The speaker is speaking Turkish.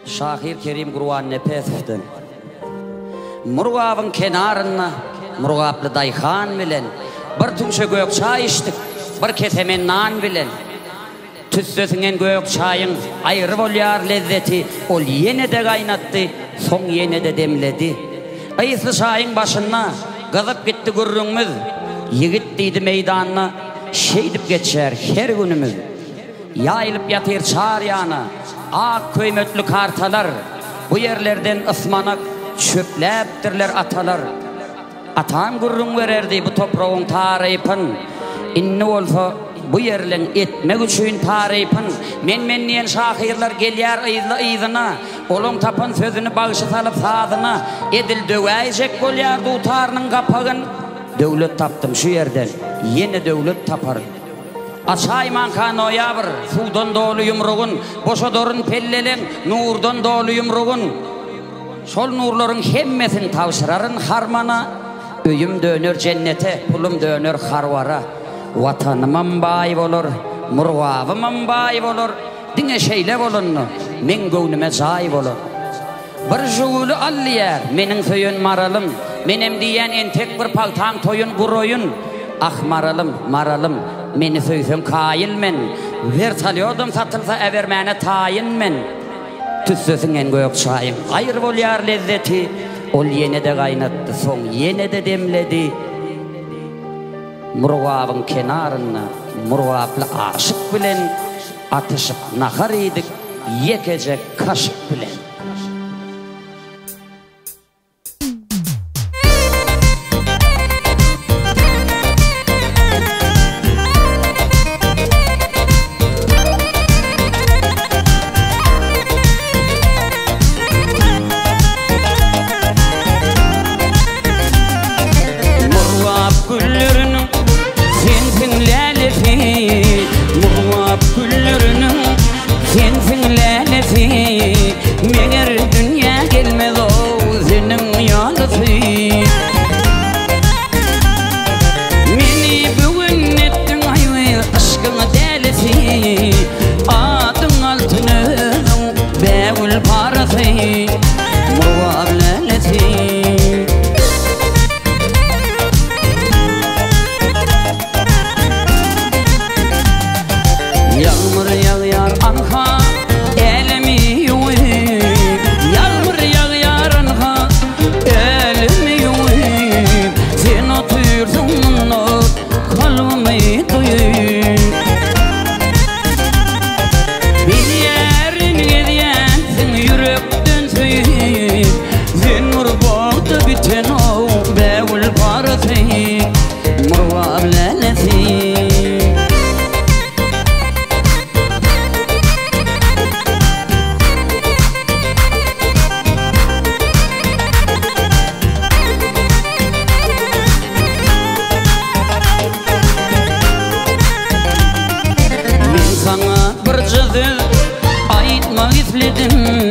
Şahir Kerim Gurvan Nepesov'dan. Murgabın kenarına Murgaplı dayhan bilen bir tümşe gök çay içtik, bir kesemen nan bilen. Tüssösünden gök çayın ayrı bolyar lezzeti ol yine de kaynattı, son yine de demledi. Ayıslı çayın başına kızıp gitti gurrumuz, yigit deydi meydanına şeydip geçer her günümüz. Yayılıp yatır çağır yana ak köymötlü kartalar, bu yerlerden ısmanak çöpleptirler atalar. Atan gurrun vererdi bu toprağın tarifin, inni olsa bu yerlen etmek üçün tarifin. Men şahirler gelyer ıyzına, olun tapın sözünü bağışı salıp sazına, edil döveyecek bolyardı utarının kapağın. Devlet taptım şu yerden, yeni devlet tapar. Açayman kanoyabır, sudan dolu yumruğun, boşadorun pellelen, nurdan dolu yumruğun. Sol nurların hemmesin tavşırarın harmana, öyüm dönür cennete, pulum dönür harvara. Vatanımın bay olur, murvavımın bay olur, dine şeyle bolunnu, men gönlüme zayıf olur. Bir jugulu allı yer, menin söyün maralım, menem diyen en tek bir paltan toyun guroyun. Ah maralım, meni söysün kayıl men, ver salıyordum satılsa evermene tayin men. Tüssösün en gök çayın, ayrı bolyar lezzeti, ol yine de kaynattı, son yine de demledi. Murgabın kenarına, murgablı aşık bilen, atışıp nahar idik, yekecek kaşık bilen. Aytmak isledim